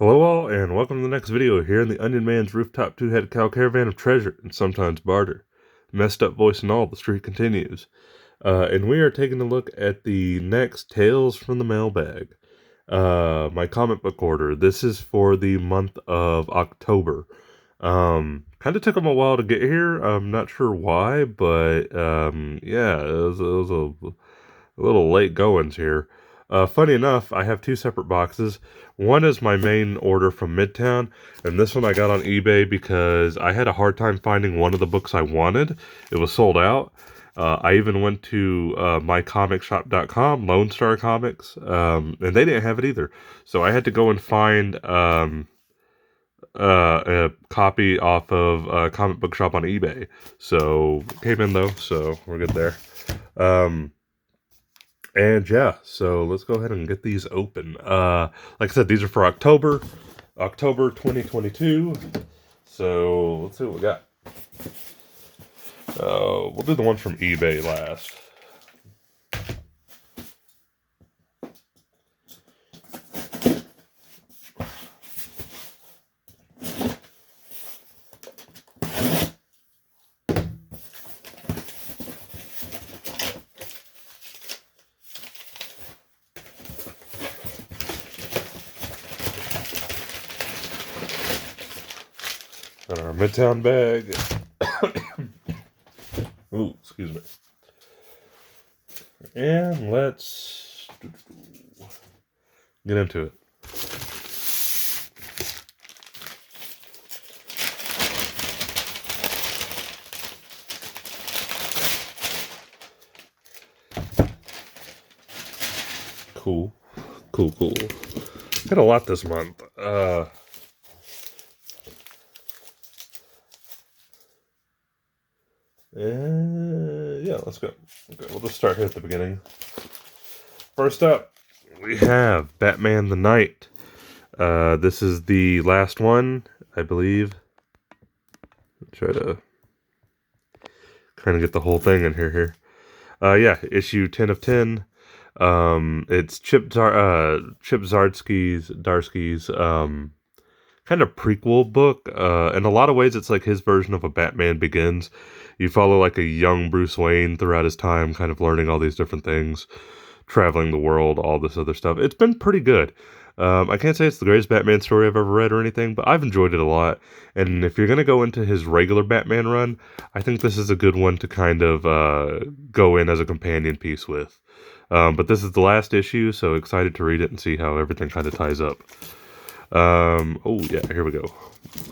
Hello all, and welcome to the next video here in the Onion Man's rooftop two-headed cow caravan of treasure, and sometimes barter. Messed up voice and all, the streak continues. And we are taking a look at the next Tales from the Mailbag. My comic book order. This is for the month of October. Kind of took them a while to get here. I'm not sure why, but yeah, it was a little late goings here. Funny enough, I have two separate boxes. One is my main order from Midtown, and this one I got on eBay because I had a hard time finding one of the books I wanted. It was sold out. I even went to mycomicshop.com, Lone Star Comics, and they didn't have it either. So I had to go and find a copy off of a comic book shop on eBay. So came in though, so we're good there. And yeah, so let's go ahead and get these open. Like I said, these are for October 2022. So let's see what we got. We'll do the one from eBay last. Got our Midtown bag. Ooh, excuse me. And let's get into it. Cool. Got a lot this month. Yeah, let's go. Okay, we'll just start here at the beginning. First up, we have Batman the Knight. This is the last one, I believe. Try to kind of get the whole thing in here. Yeah, issue 10 of 10. It's Chip Zdarsky's kind of prequel book. In a lot of ways, it's like his version of a Batman Begins. You follow like a young Bruce Wayne throughout his time, kind of learning all these different things, traveling the world, all this other stuff. It's been pretty good. I can't say it's the greatest Batman story I've ever read or anything, but I've enjoyed it a lot. And if you're going to go into his regular Batman run, I think this is a good one to kind of go in as a companion piece with. But this is the last issue, so excited to read it and see how everything kind of ties up. Oh, yeah, here we go.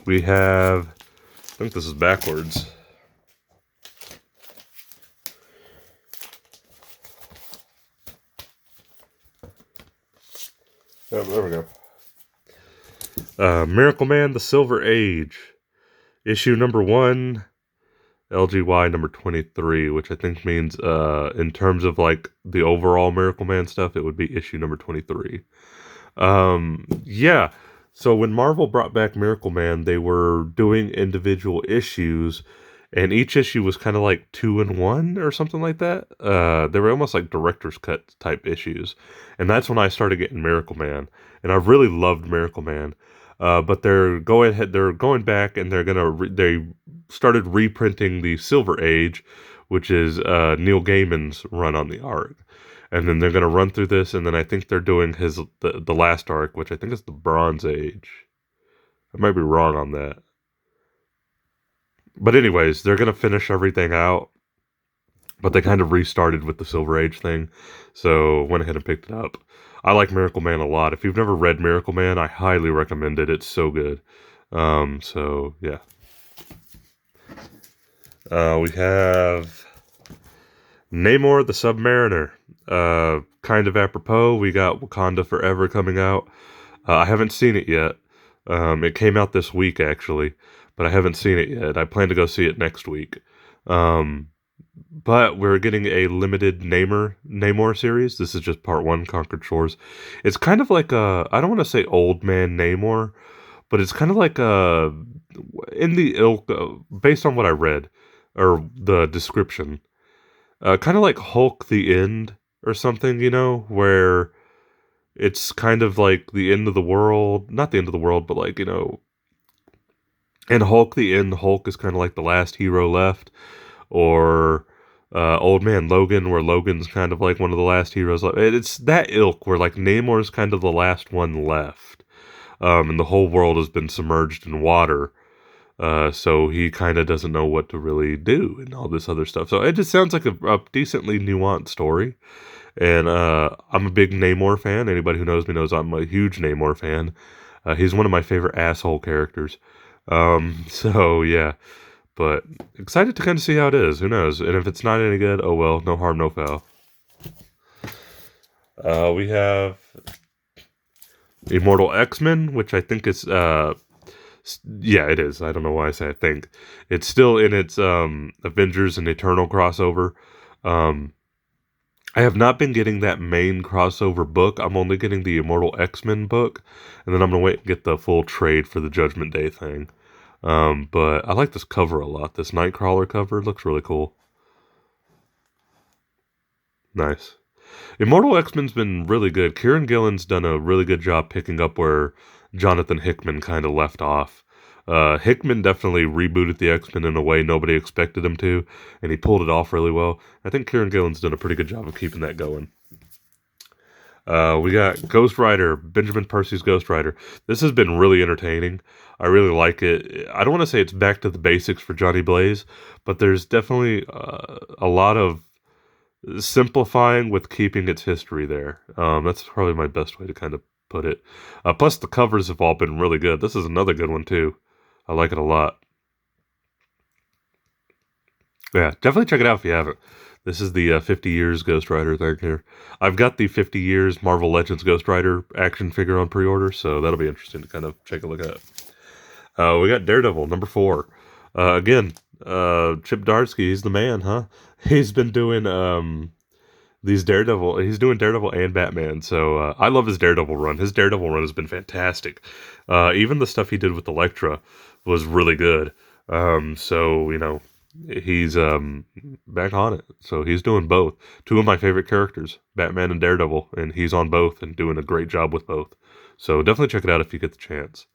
We have, I think this is backwards. Oh, there we go. Miracle Man, The Silver Age. Issue number 1, LGY number 23, which I think means, in terms of, like, the overall Miracle Man stuff, it would be issue number 23. Yeah. So when Marvel brought back Miracle Man, they were doing individual issues, and each issue was kind of like 2-in-1 or something like that. They were almost like director's cut type issues, and that's when I started getting Miracle Man, and I really loved Miracle Man. But they're going back, and they started reprinting the Silver Age, which is Neil Gaiman's run on the arc. And then they're going to run through this, and then I think they're doing the last arc, which I think is the Bronze Age. I might be wrong on that. But anyways, they're going to finish everything out, but they kind of restarted with the Silver Age thing, so went ahead and picked it up. I like Miracle Man a lot. If you've never read Miracle Man, I highly recommend it. It's so good. So, yeah. We have Namor the Submariner. Kind of apropos, we got Wakanda Forever coming out. I haven't seen it yet. It came out this week, actually, but I haven't seen it yet. I plan to go see it next week. But we're getting a limited Namor series. This is just part 1, Conquered Shores. It's kind of like I don't want to say Old Man Namor, but it's kind of like in the ilk, based on what I read, or the description, kind of like Hulk the End or something, where it's kind of like the end of the world. Not the end of the world, but like, and Hulk, the end, Hulk is kind of like the last hero left. Or Old Man Logan, where Logan's kind of like one of the last heroes left. It's that ilk where like Namor's kind of the last one left. And the whole world has been submerged in water. So he kind of doesn't know what to really do and all this other stuff. So it just sounds like a decently nuanced story. And I'm a big Namor fan. Anybody who knows me knows I'm a huge Namor fan. He's one of my favorite asshole characters. So yeah, but excited to kind of see how it is. Who knows? And if it's not any good, oh well, no harm, no foul. We have Immortal X-Men, which I think is yeah, it is. I don't know why I say I think. It's still in its Avengers and Eternal crossover. Um, I have not been getting that main crossover book. I'm only getting the Immortal X-Men book, and then I'm gonna wait and get the full trade for the Judgment Day thing. But I like this cover a lot. This Nightcrawler cover looks really cool. Nice. Immortal X-Men's been really good. Kieran Gillen's done a really good job picking up where Jonathan Hickman kind of left off. Hickman definitely rebooted the X-Men in a way nobody expected him to, and he pulled it off really well. I think Kieran Gillen's done a pretty good job of keeping that going. We got Ghost Rider, Benjamin Percy's Ghost Rider. This has been really entertaining. I really like it. I don't want to say it's back to the basics for Johnny Blaze, but there's definitely a lot of simplifying with keeping its history there. That's probably my best way to kind of put it. Plus, the covers have all been really good. This is another good one, too. I like it a lot. Yeah, definitely check it out if you haven't. This is the 50 Years Ghost Rider thing here. I've got the 50 Years Marvel Legends Ghost Rider action figure on pre-order, so that'll be interesting to kind of take a look at. We got Daredevil, number 4. Again, Chip Darsky, he's the man, huh? He's been doing these Daredevil. He's doing Daredevil and Batman, so I love his Daredevil run. His Daredevil run has been fantastic. Even the stuff he did with Elektra was really good. So he's back on it. So he's doing both. Two of my favorite characters, Batman and Daredevil, and he's on both and doing a great job with both. So definitely check it out if you get the chance.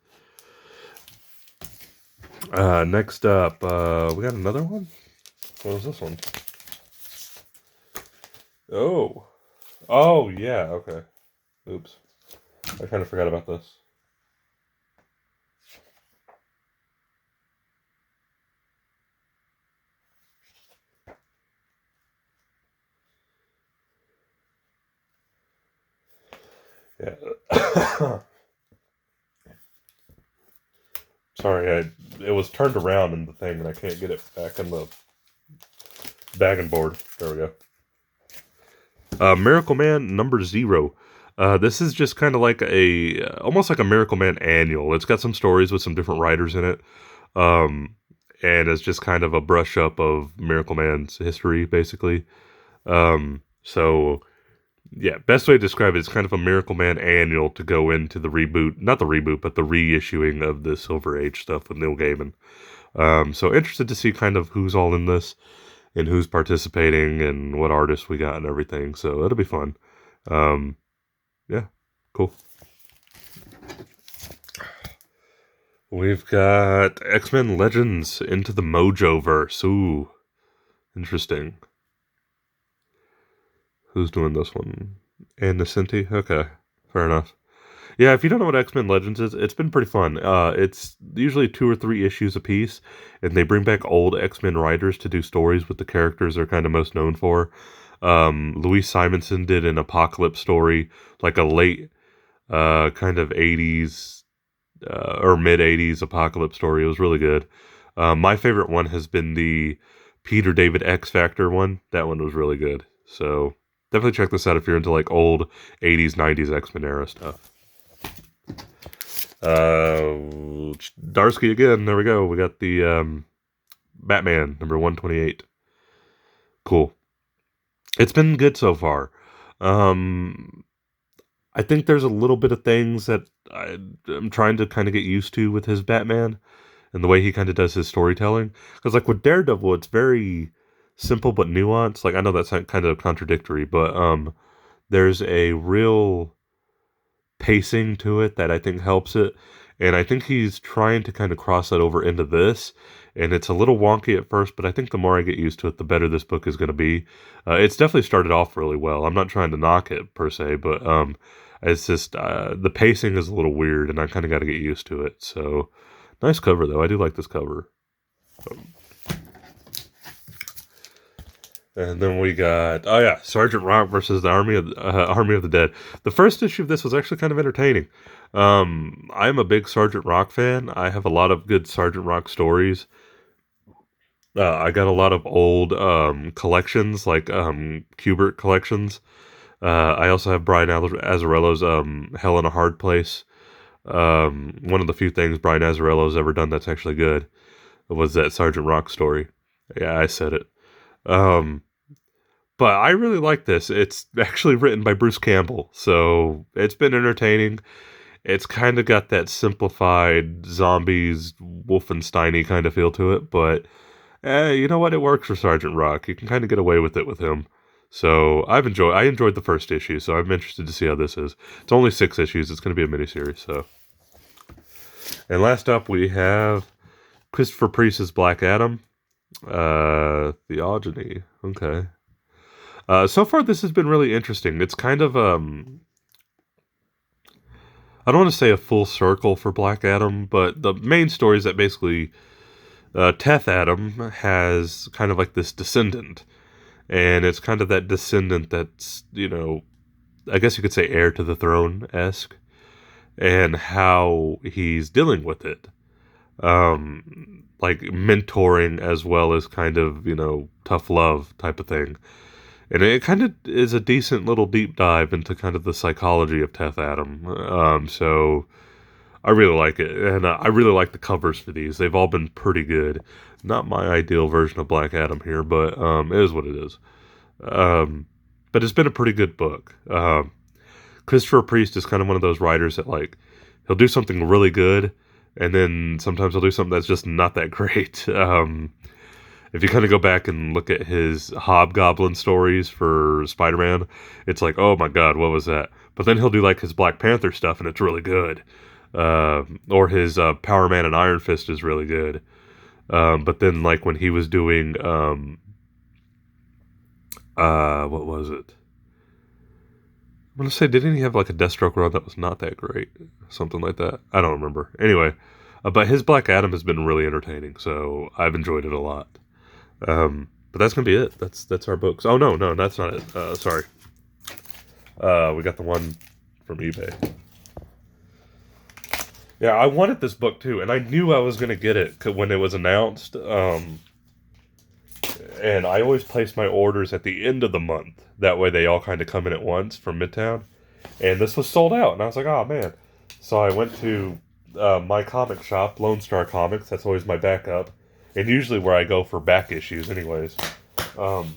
Next up, we got another one. What was this one? Oh yeah, okay. Oops, I kind of forgot about this. Yeah. Sorry, it was turned around in the thing, and I can't get it back in the bagging board. There we go. Miracle Man number 0. This is just kind of like almost like a Miracle Man annual. It's got some stories with some different writers in it, and it's just kind of a brush up of Miracle Man's history, basically. So yeah, best way to describe it is kind of a Miracle Man annual to go into the reboot, not the reboot, but the reissuing of the Silver Age stuff with Neil Gaiman. So interested to see kind of who's all in this and who's participating and what artists we got and everything. So it'll be fun. Yeah, cool. We've got X-Men Legends into the Mojo-verse. Ooh, interesting. Who's doing this one? Ann Nesenti? Okay, fair enough. Yeah, if you don't know what X-Men Legends is, it's been pretty fun. It's usually 2 or 3 issues a piece, and they bring back old X-Men writers to do stories with the characters they're kind of most known for. Louise Simonson did an Apocalypse story, like a late kind of 80s or mid 80s Apocalypse story. It was really good. My favorite one has been the Peter David X Factor one. That one was really good. So definitely check this out if you're into like old 80s, 90s X-Men era stuff. Darsky again. There we go. We got the Batman number 128. Cool. It's been good so far. I think there's a little bit of things that I'm trying to kind of get used to with his Batman and the way he kind of does his storytelling. Because like with Daredevil, it's very simple but nuanced. Like I know that's kind of contradictory, but there's a real pacing to it that I think helps it. And I think he's trying to kind of cross that over into this. And it's a little wonky at first, but I think the more I get used to it, the better this book is going to be. It's definitely started off really well. I'm not trying to knock it per se, but it's just the pacing is a little weird, and I kind of got to get used to it. So nice cover, though. I do like this cover. And then we got, Sergeant Rock versus the Army of the Dead. The first issue of this was actually kind of entertaining. I'm a big Sergeant Rock fan. I have a lot of good Sergeant Rock stories. I got a lot of old collections, like Kubert collections. I also have Brian Azzarello's Hell in a Hard Place. One of the few things Brian Azzarello's ever done that's actually good was that Sergeant Rock story. Yeah, I said it. But I really like this. It's actually written by Bruce Campbell, so it's been entertaining. It's kind of got that simplified zombies, Wolfenstein-y kind of feel to it, but you know what? It works for Sergeant Rock. You can kind of get away with it with him. So I enjoyed the first issue, so I'm interested to see how this is. It's only 6 issues. It's going to be a miniseries. So, and last up we have Christopher Priest's Black Adam. Theogony. Okay. So far this has been really interesting. It's kind of I don't want to say a full circle for Black Adam, but the main story is that basically Teth Adam has kind of like this descendant, and it's kind of that descendant that's, I guess you could say heir to the throne-esque, and how he's dealing with it. Like mentoring as well as kind of, tough love type of thing. And it kind of is a decent little deep dive into kind of the psychology of Teth Adam. So I really like it. And I really like the covers for these. They've all been pretty good. Not my ideal version of Black Adam here, but it is what it is. But it's been a pretty good book. Christopher Priest is kind of one of those writers that, like, he'll do something really good, and then sometimes he'll do something that's just not that great. If you kind of go back and look at his Hobgoblin stories for Spider-Man, it's like, oh my god, what was that? But then he'll do like his Black Panther stuff, and it's really good. Or his Power Man and Iron Fist is really good. But then, like, when he was doing, what was it? I'm going to say, didn't he have like a Deathstroke run that was not that great? Something like that. I don't remember. Anyway, but his Black Adam has been really entertaining, so I've enjoyed it a lot. But that's going to be it. That's our books. Oh, no, that's not it. Sorry. We got the one from eBay. Yeah, I wanted this book too, and I knew I was going to get it when it was announced. And I always place my orders at the end of the month. That way they all kind of come in at once from Midtown. And this was sold out, and I was like, oh man. So I went to my comic shop, Lone Star Comics. That's always my backup. And usually where I go for back issues anyways. And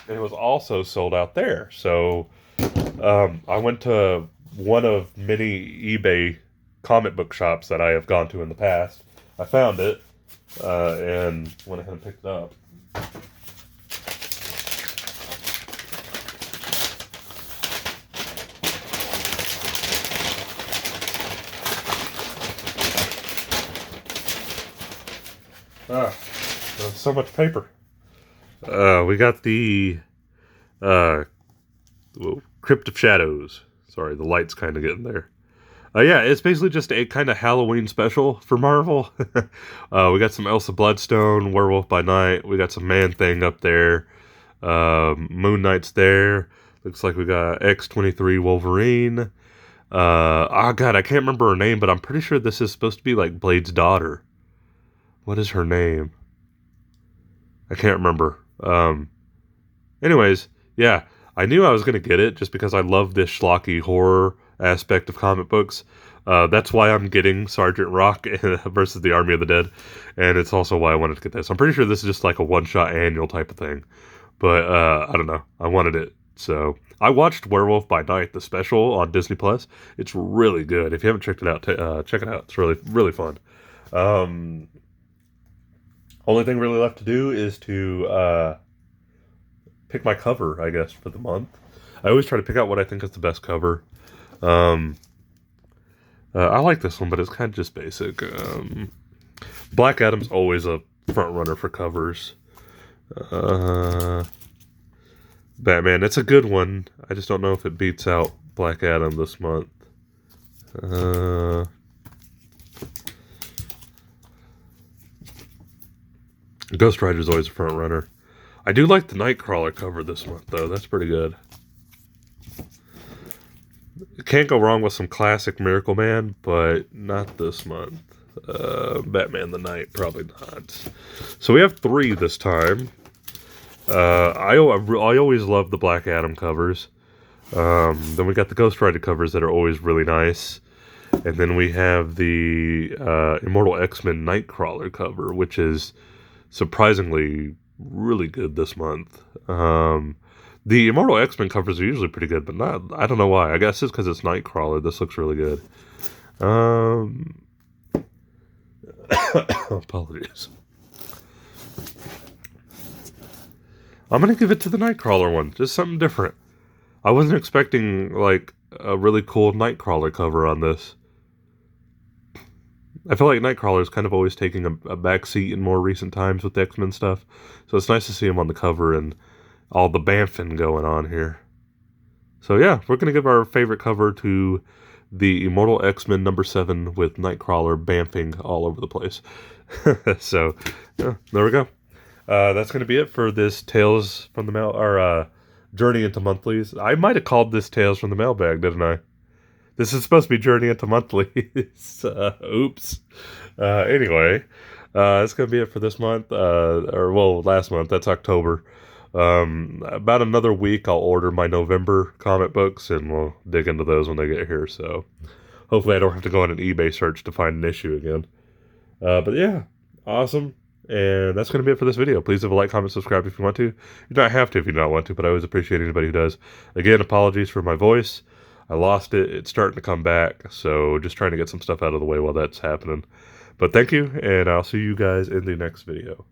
it was also sold out there. So I went to one of many eBay comic book shops that I have gone to in the past. I found it and went ahead and picked it up. There's so much paper. We got the Crypt of Shadows. Sorry, the light's kind of getting there. Yeah, it's basically just a kind of Halloween special for Marvel. We got some Elsa Bloodstone, Werewolf by Night. We got some Man-Thing up there. Moon Knight's there. Looks like we got X-23 Wolverine. Oh god, I can't remember her name, but I'm pretty sure this is supposed to be like Blade's daughter. What is her name? I can't remember. Anyways, yeah, I knew I was going to get it just because I love this schlocky horror aspect of comic books. That's why I'm getting Sergeant Rock versus the Army of the Dead, and it's also why I wanted to get this. I'm pretty sure this is just like a one-shot annual type of thing, but I don't know. I wanted it, so I watched Werewolf by Night, the special on Disney Plus. It's really good. If you haven't checked it out, check it out. It's really, really fun. Only thing really left to do is to pick my cover, I guess, for the month. I always try to pick out what I think is the best cover. I like this one, but it's kind of just basic. Black Adam's always a front runner for covers. Batman, it's a good one. I just don't know if it beats out Black Adam this month. Ghost Rider's always a front runner. I do like the Nightcrawler cover this month, though. That's pretty good. Can't go wrong with some classic Miracle Man, but not this month. Batman the Knight, probably not. So we have 3 this time. I always love the Black Adam covers. Then we got the Ghost Rider covers that are always really nice. And then we have the Immortal X-Men Nightcrawler cover, which is surprisingly really good this month. The Immortal X-Men covers are usually pretty good, but I don't know why. I guess it's because it's Nightcrawler. This looks really good. Apologies. I'm going to give it to the Nightcrawler one. Just something different. I wasn't expecting, like, a really cool Nightcrawler cover on this. I feel like Nightcrawler is kind of always taking a back seat in more recent times with the X-Men stuff. So it's nice to see him on the cover and all the bamfing going on here. So yeah, we're going to give our favorite cover to the Immortal X-Men #7 with Nightcrawler bamfing all over the place. So, yeah, there we go. That's going to be it for this Tales from the Mail, or Journey into Monthlies. I might have called this Tales from the Mailbag, didn't I? This is supposed to be Journey into Monthlies. Oops. Anyway, that's going to be it for this month, last month. That's October. About another week, I'll order my November comic books, and we'll dig into those when they get here. So hopefully I don't have to go on an eBay search to find an issue again. But yeah, awesome. And that's going to be it for this video. Please leave a like, comment, subscribe if you want to. You don't have to if you don't want to, but I always appreciate anybody who does. Again, apologies for my voice. I lost it. It's starting to come back. So just trying to get some stuff out of the way while that's happening. But thank you, and I'll see you guys in the next video.